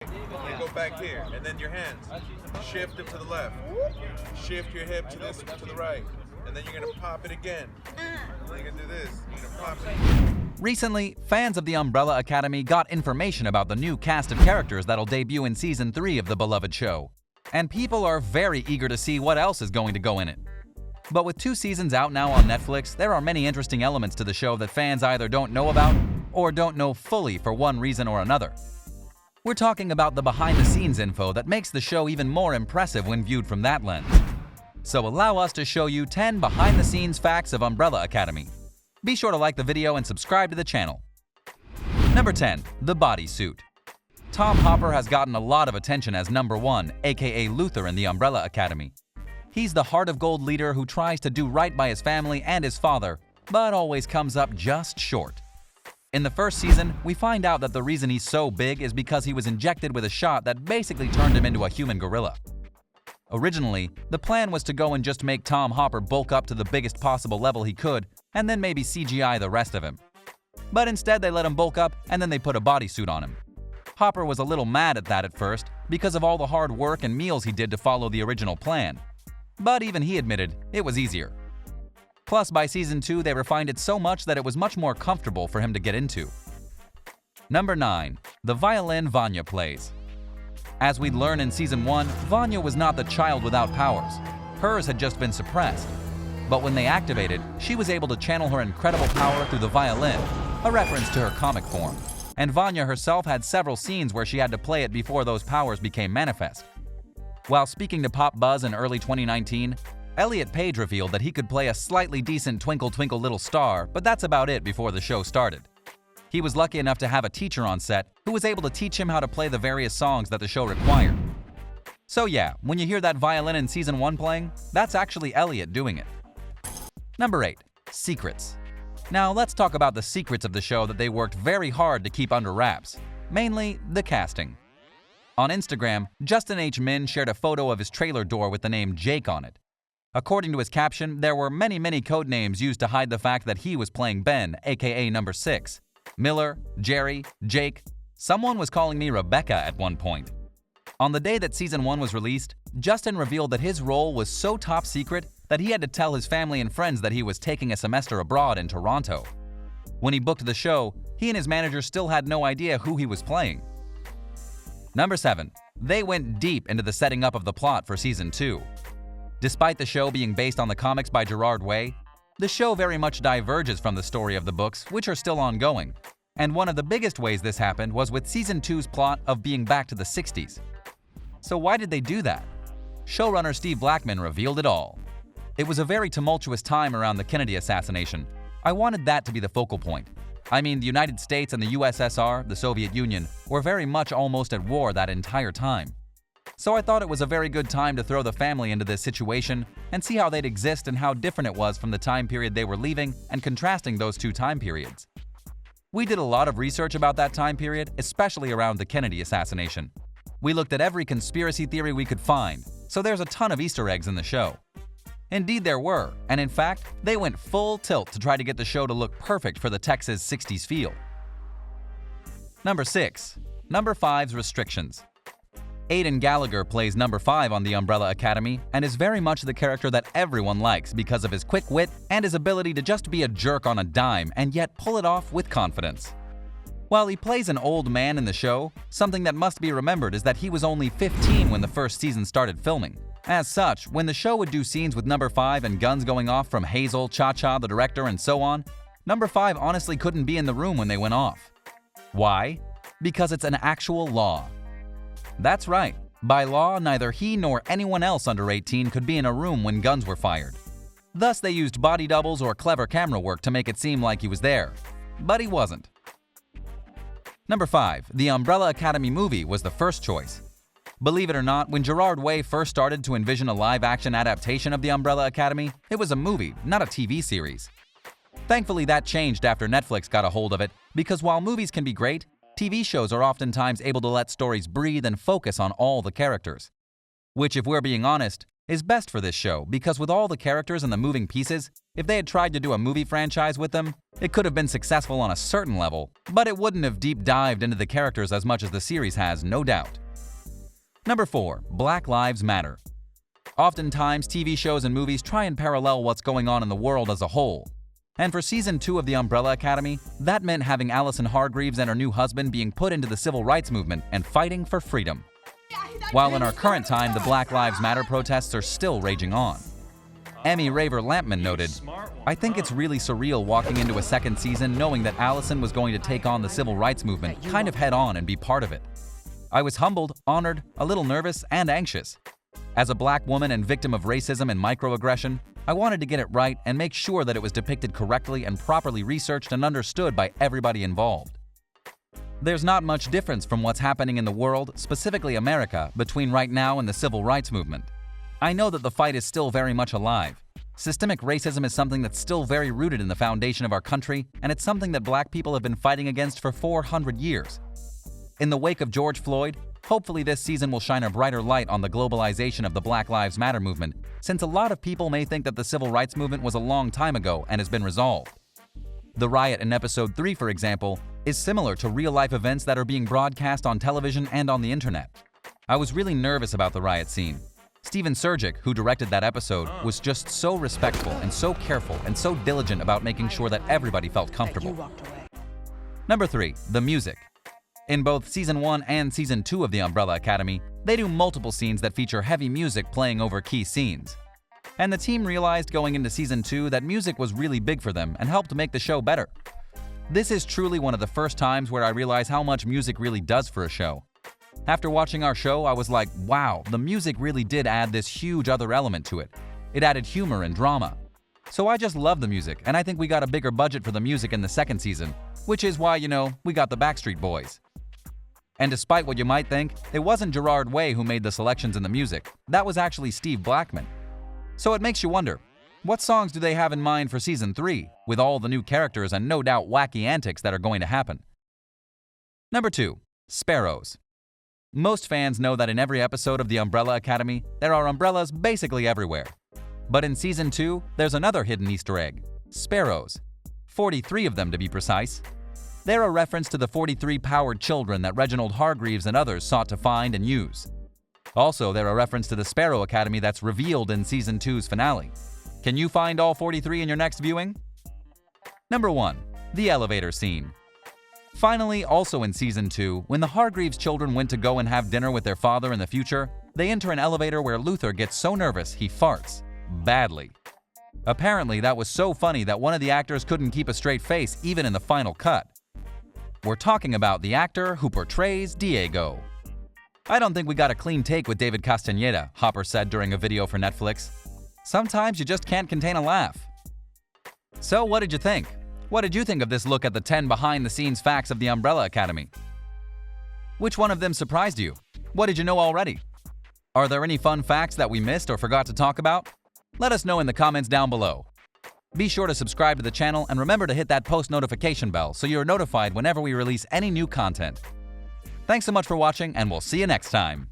And go back here, and then your hands. Shift them to the left. Shift your hip to the right. And then you're gonna pop it again. And then you're gonna do this. You're gonna pop it. Recently, fans of the Umbrella Academy got information about the new cast of characters that'll debut in Season 3 of the beloved show. And people are very eager to see what else is going to go in it. But with 2 seasons out now on Netflix, there are many interesting elements to the show that fans either don't know about or don't know fully for one reason or another. We're talking about the behind-the-scenes info that makes the show even more impressive when viewed from that lens. So allow us to show you 10 behind-the-scenes facts of Umbrella Academy. Be sure to like the video and subscribe to the channel. Number 10. The bodysuit. Tom Hopper has gotten a lot of attention as number 1, aka Luther in the Umbrella Academy. He's the heart of gold leader who tries to do right by his family and his father, but always comes up just short. In the first season, we find out that the reason he's so big is because he was injected with a shot that basically turned him into a human gorilla. Originally, the plan was to go and just make Tom Hopper bulk up to the biggest possible level he could, and then maybe CGI the rest of him. But instead they let him bulk up and then they put a bodysuit on him. Hopper was a little mad at that at first because of all the hard work and meals he did to follow the original plan. But even he admitted it was easier. Plus, by Season 2, they refined it so much that it was much more comfortable for him to get into. Number 9. The violin Vanya plays. As we'd learn in Season 1, Vanya was not the child without powers. Hers had just been suppressed. But when they activated, she was able to channel her incredible power through the violin, a reference to her comic form. And Vanya herself had several scenes where she had to play it before those powers became manifest. While speaking to Pop Buzz in early 2019, Elliot Page revealed that he could play a slightly decent Twinkle Twinkle Little Star, but that's about it before the show started. He was lucky enough to have a teacher on set who was able to teach him how to play the various songs that the show required. So yeah, when you hear that violin in Season 1 playing, that's actually Elliot doing it. Number 8. Secrets. Now let's talk about the secrets of the show that they worked very hard to keep under wraps, mainly the casting. On Instagram, Justin H. Min shared a photo of his trailer door with the name Jake on it. According to his caption, there were many code names used to hide the fact that he was playing Ben, aka number 6. Miller, Jerry, Jake. Someone was calling me Rebecca at one point. On the day that Season 1 was released, Justin revealed that his role was so top secret that he had to tell his family and friends that he was taking a semester abroad in Toronto. When he booked the show, he and his manager still had no idea who he was playing. Number 7. They went deep into the setting up of the plot for Season 2. Despite the show being based on the comics by Gerard Way, the show very much diverges from the story of the books, which are still ongoing. And one of the biggest ways this happened was with Season 2's plot of being back to the 60s. So why did they do that? Showrunner Steve Blackman revealed it all. It was a very tumultuous time around the Kennedy assassination. I wanted that to be the focal point. I mean, the United States and the USSR, the Soviet Union, were very much almost at war that entire time. So I thought it was a very good time to throw the family into this situation and see how they'd exist and how different it was from the time period they were leaving and contrasting those 2 time periods. We did a lot of research about that time period, especially around the Kennedy assassination. We looked at every conspiracy theory we could find, so there's a ton of Easter eggs in the show. Indeed there were, and in fact, they went full tilt to try to get the show to look perfect for the Texas 60s feel. Number 6. Number 5's restrictions. Aidan Gallagher plays number 5 on the Umbrella Academy and is very much the character that everyone likes because of his quick wit and his ability to just be a jerk on a dime and yet pull it off with confidence. While he plays an old man in the show, something that must be remembered is that he was only 15 when the first season started filming. As such, when the show would do scenes with number 5 and guns going off from Hazel, Cha-Cha, the director, and so on, number 5 honestly couldn't be in the room when they went off. Why? Because it's an actual law. That's right. By law, neither he nor anyone else under 18 could be in a room when guns were fired. Thus, they used body doubles or clever camera work to make it seem like he was there. But he wasn't. Number 5. The Umbrella Academy movie was the first choice. Believe it or not, when Gerard Way first started to envision a live-action adaptation of the Umbrella Academy, it was a movie, not a TV series. Thankfully, that changed after Netflix got a hold of it, because while movies can be great, TV shows are oftentimes able to let stories breathe and focus on all the characters. Which, if we're being honest, is best for this show because with all the characters and the moving pieces, if they had tried to do a movie franchise with them, it could have been successful on a certain level, but it wouldn't have deep dived into the characters as much as the series has, no doubt. Number 4. Black Lives Matter. Oftentimes, TV shows and movies try and parallel what's going on in the world as a whole. And for Season 2 of The Umbrella Academy, that meant having Allison Hargreaves and her new husband being put into the civil rights movement and fighting for freedom. While in our current time, the Black Lives Matter protests are still raging on. Emmy Raver Lampman noted, "I think it's really surreal walking into a second season knowing that Allison was going to take on the civil rights movement kind of head on and be part of it. I was humbled, honored, a little nervous, and anxious. As a black woman and victim of racism and microaggression, I wanted to get it right and make sure that it was depicted correctly and properly researched and understood by everybody involved. There's not much difference from what's happening in the world, specifically America, between right now and the civil rights movement. I know that the fight is still very much alive. Systemic racism is something that's still very rooted in the foundation of our country, and it's something that black people have been fighting against for 400 years. In the wake of George Floyd, hopefully this season will shine a brighter light on the globalization of the Black Lives Matter movement, since a lot of people may think that the civil rights movement was a long time ago and has been resolved. The riot in Episode 3, for example, is similar to real-life events that are being broadcast on television and on the internet. I was really nervous about the riot scene. Steven Surgic, who directed that episode, was just so respectful and so careful and so diligent about making sure that everybody felt comfortable. Number 3. The music. In both Season 1 and Season 2 of The Umbrella Academy, they do multiple scenes that feature heavy music playing over key scenes. And the team realized going into Season 2 that music was really big for them and helped make the show better. This is truly one of the first times where I realized how much music really does for a show. After watching our show, I was like, wow, the music really did add this huge other element to it. It added humor and drama. So I just love the music, and I think we got a bigger budget for the music in the second season, which is why, we got the Backstreet Boys. And despite what you might think, it wasn't Gerard Way who made the selections in the music. That was actually Steve Blackman. So it makes you wonder, what songs do they have in mind for Season 3, with all the new characters and no doubt wacky antics that are going to happen? Number 2. Sparrows. Most fans know that in every episode of The Umbrella Academy, there are umbrellas basically everywhere. But in Season 2, there's another hidden Easter egg, sparrows. 43 of them to be precise. They're a reference to the 43 powered children that Reginald Hargreaves and others sought to find and use. Also, they're a reference to the Sparrow Academy that's revealed in Season 2's finale. Can you find all 43 in your next viewing? Number 1. The elevator scene. Finally, also in Season 2, when the Hargreaves children went to go and have dinner with their father in the future, they enter an elevator where Luther gets so nervous he farts. Badly. Apparently, that was so funny that one of the actors couldn't keep a straight face even in the final cut. We're talking about the actor who portrays Diego. I don't think we got a clean take with David Castaneda, Hopper said during a video for Netflix. Sometimes you just can't contain a laugh. So what did you think? What did you think of this look at the 10 behind-the-scenes facts of The Umbrella Academy? Which one of them surprised you? What did you know already? Are there any fun facts that we missed or forgot to talk about? Let us know in the comments down below. Be sure to subscribe to the channel and remember to hit that post notification bell so you're notified whenever we release any new content. Thanks so much for watching, and we'll see you next time.